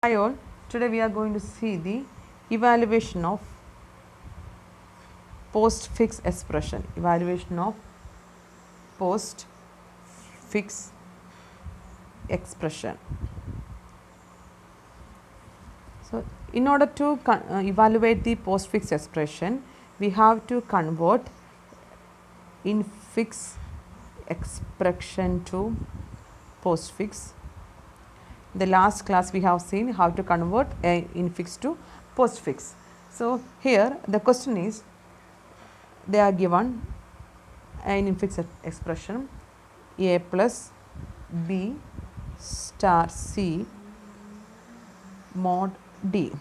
Hi all, today we are going to see the evaluation of postfix expression. Evaluation of postfix expression. So, in order to evaluate the postfix expression, we have to convert infix expression to postfix. The last class we have seen how to convert a infix to postfix. So, here the question is, they are given an infix expression a plus b star c mod d.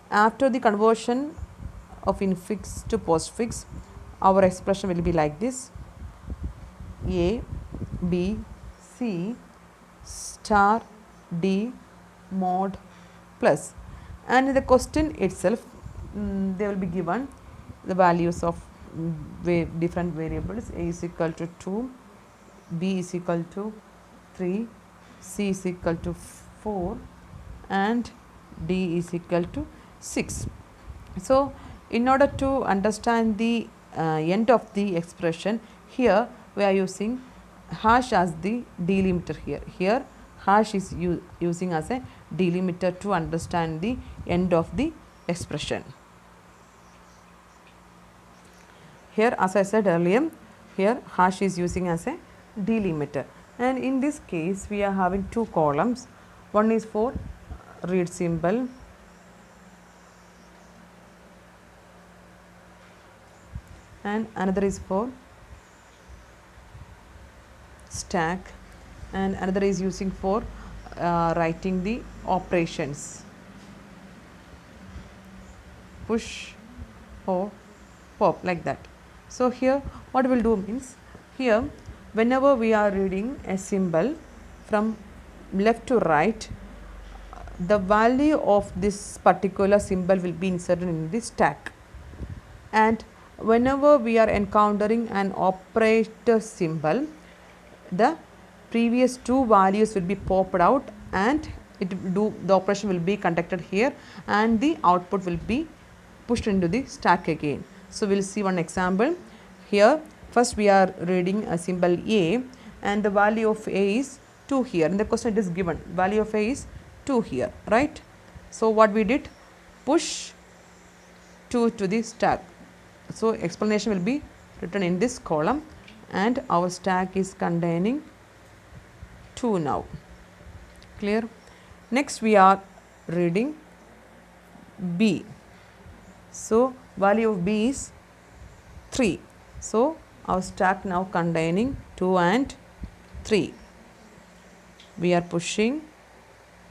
After the conversion of infix to postfix, our expression will be like this: a b c star d mod plus, and in the question itself they will be given the values of different variables. A is equal to 2, b is equal to 3, c is equal to 4 and d is equal to 6. So, in order to understand the end of the expression, here we are using hash as the delimiter. Here hash is using as a delimiter to understand the end of the expression. Here, as I said earlier, here hash is using as a delimiter, and in this case we are having two columns. One is for read symbol and another is for stack, and another is using for writing the operations push or pop, like that. So, here what we will do means, here whenever we are reading a symbol from left to right, the value of this particular symbol will be inserted in the stack, and whenever we are encountering an operator symbol, the previous two values will be popped out and the operation will be conducted here, and the output will be pushed into the stack again. So, we will see one example. Here first we are reading a symbol a, and the value of a is 2 here. In the question it is given value of a is 2 here, right? So, what we did, push 2 to the stack. So, explanation will be written in this column, and our stack is containing 2 now. Clear? Next we are reading b. So, value of b is 3. So, our stack now containing 2 and 3. We are pushing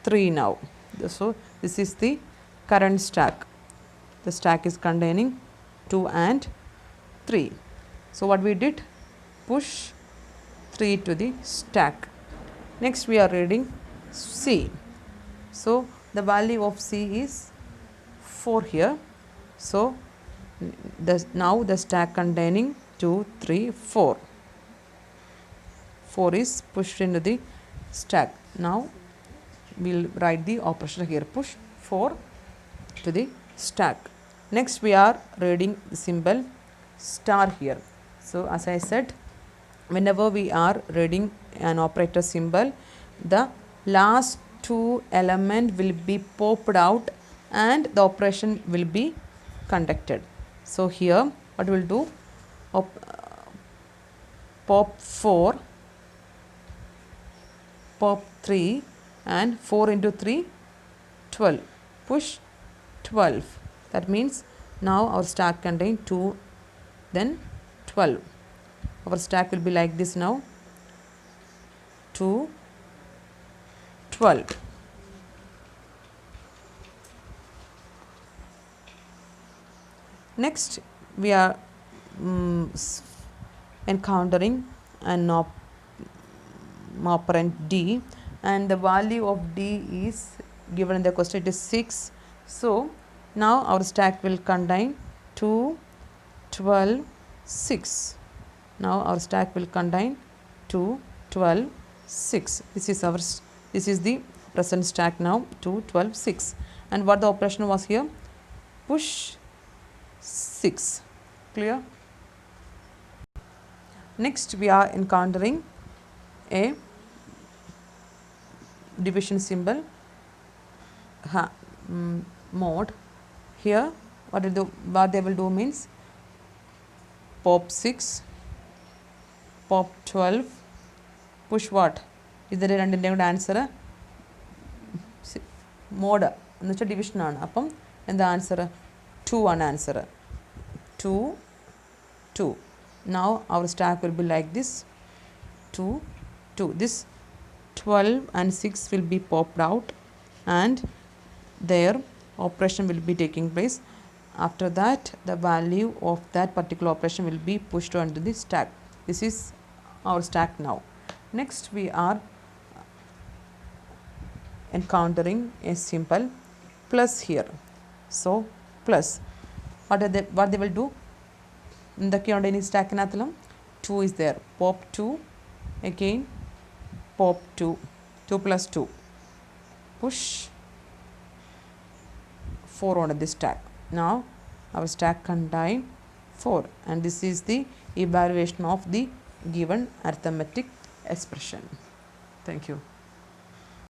3 now. So, this is the current stack. The stack is containing 2 and 3. So, what we did, push 3 to the stack. Next we are reading c. So, the value of c is 4 here. So, now the stack containing 2, 3, 4. 4 is pushed into the stack. Now, we will write the operation here, push 4 to the stack. Next we are reading the symbol star here. So, as I said, whenever we are reading an operator symbol, the last two element will be popped out and the operation will be conducted. So, here what we will do, pop 4, pop 3 and 4 into 3, 12, push 12. That means now our stack contains 2, then 12. Our stack will be like this now, 2, 12. Next we are encountering an operand d, and the value of d is given in the question, it is 6. So, now our stack will contain 2, 12, 6. Now, our stack will contain 2, 12, 6. This is the present stack now 2, 12, 6. And what the operation was here? Push 6. Clear? Next we are encountering a division symbol mode. Here what they will do means pop 6, pop 12, push what? ഇതിൽ രണ്ടിൻ്റെയും കൂടെ answer mode എന്ന് വെച്ചാൽ ഡിവിഷനാണ്. അപ്പം എന്താ answer? 2 ആണ് answer. 2, 2. Now our stack will be like this. 2, 2. This 12 and 6 will be popped out and their operation will be taking place. After that the value of that particular operation will be pushed onto the stack. This is our stack now. Next we are encountering a symbol plus here. So plus what they will do? എന്തൊക്കെയുണ്ട് ഇനി സ്റ്റാക്കിനകത്തിലും? 2 is there. Pop 2, again pop 2, 2 plus 2, push 4 on this stack. Now our stack contain 4 and this is the evaluation of the given arithmetic expression. Thank you.